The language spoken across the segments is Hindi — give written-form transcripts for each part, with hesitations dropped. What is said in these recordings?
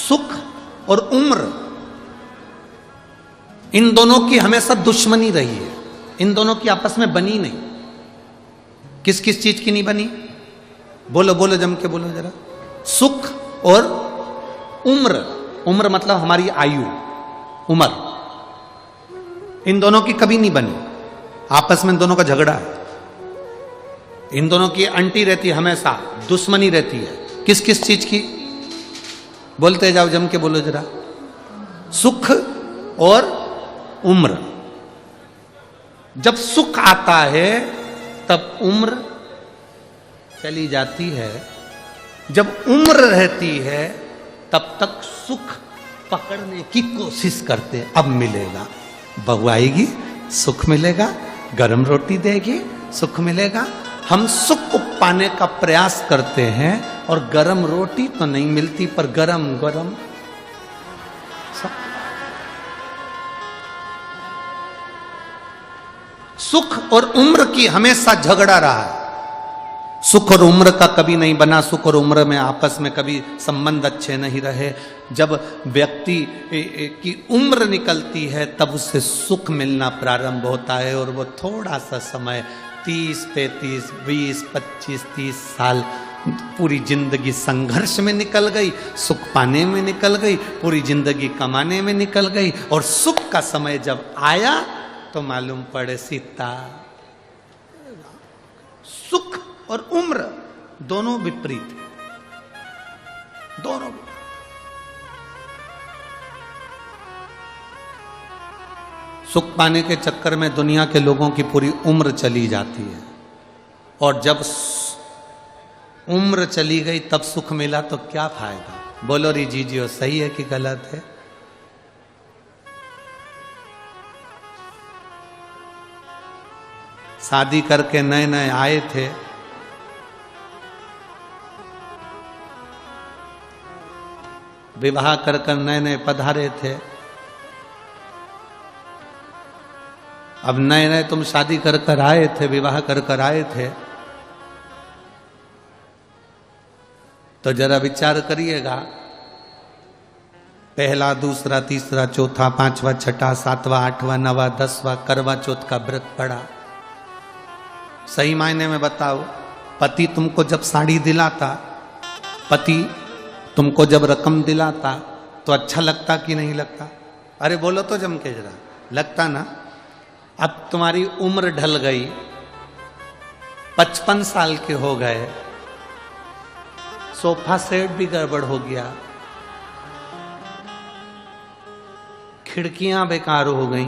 सुख और उम्र, इन दोनों की हमेशा दुश्मनी रही है, इन दोनों की आपस में बनी नहीं। किस किस चीज की नहीं बनी? बोलो बोलो, जम के बोलो जरा। सुख और उम्र, उम्र मतलब हमारी आयु, उम्र, इन दोनों की कभी नहीं बनी। आपस में इन दोनों का झगड़ा है, इन दोनों की अंटी रहती है, हमेशा दुश्मनी रहती है। किस किस चीज की? बोलते जाओ, जम के बोलो जरा। सुख और उम्र। जब सुख आता है तब उम्र चली जाती है, जब उम्र रहती है तब तक सुख पकड़ने की कोशिश करते। अब मिलेगा, बहू आएगी सुख मिलेगा, गरम रोटी देगी सुख मिलेगा। हम सुख को पाने का प्रयास करते हैं और गरम रोटी तो नहीं मिलती, पर गरम गरम सुख और उम्र की हमेशा झगड़ा रहा है। सुख और उम्र का कभी नहीं बना, सुख और उम्र में आपस में कभी संबंध अच्छे नहीं रहे। जब व्यक्ति की उम्र निकलती है तब उससे सुख मिलना प्रारंभ होता है, और वो थोड़ा सा समय 30, 35, 20, 25, 30 साल पूरी जिंदगी संघर्ष में निकल गई, सुख पाने में निकल गई, पूरी जिंदगी कमाने में निकल गई, और सुख का समय जब आया तो मालूम पड़े सीता। सुख और उम्र दोनों विपरीत, दोनों। सुख पाने के चक्कर में दुनिया के लोगों की पूरी उम्र चली जाती है, और जब उम्र चली गई तब सुख मिला तो क्या फायदा? बोलो री जीजियो, सही है कि गलत है? शादी करके नए नए आए थे, विवाह कर कर नए नए पधारे थे। अब नए नए तुम शादी कर कर आए थे, विवाह कर कर आए थे, तो जरा विचार करिएगा। पहला, दूसरा, तीसरा, चौथा, पांचवा, छठा, सातवां, आठवां, नवा, 10वां करवा चौथ का व्रत पड़ा। सही मायने में बताओ, पति तुमको जब साड़ी दिलाता, पति तुमको जब रकम दिलाता तो अच्छा लगता कि नहीं लगता? अरे बोलो तो जम के जरा, लगता ना? अब तुम्हारी उम्र ढल गई, 55 साल के हो गए, सोफा सेट भी गड़बड़ हो गया, खिड़कियां बेकार हो गई,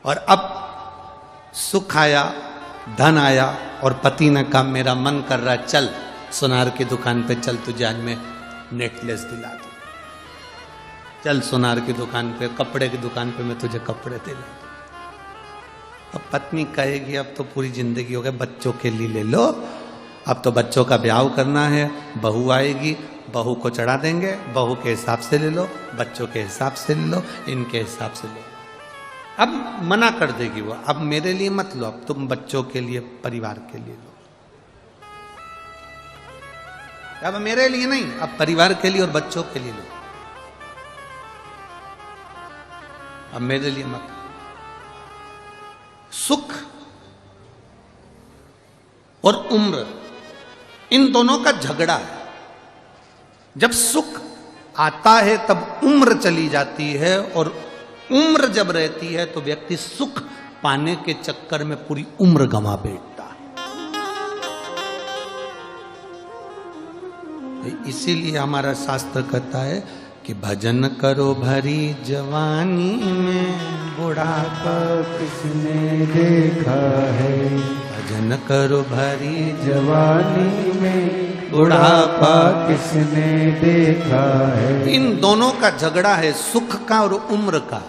और अब सुख आया, धन आया, और पति ने कहा मेरा मन कर रहा है, चल सुनार की दुकान पे चल, तुझे आज मैं नेकलेस दिला दूं। चल सुनार की दुकान पे, कपड़े की दुकान पे मैं तुझे कपड़े दिला दूं। अब पत्नी कहेगी अब तो पूरी जिंदगी हो गई, बच्चों के लिए ले लो, अब तो बच्चों का ब्याह करना है। बहू आएगी, बहू को चढ़ा देंगे, बहू के हिसाब से ले लो, बच्चों के हिसाब से ले लो, इनके हिसाब से लो। अब मना कर देगी वो, अब मेरे लिए मत लो, अब तुम बच्चों के लिए, परिवार के लिए लो। अब मेरे लिए नहीं, अब परिवार के लिए और बच्चों के लिए लो, अब मेरे लिए मत। सुख और उम्र, इन दोनों का झगड़ा है। जब सुख आता है तब उम्र चली जाती है, और उम्र जब रहती है तो व्यक्ति सुख पाने के चक्कर में पूरी उम्र गंवा बैठता है। इसीलिए हमारा शास्त्र कहता है कि भजन करो भरी जवानी में, बुढ़ापा किसने देखा है। भजन करो भरी जवानी में, बुढ़ापा किसने देखा है। इन दोनों का झगड़ा है, सुख का और उम्र का।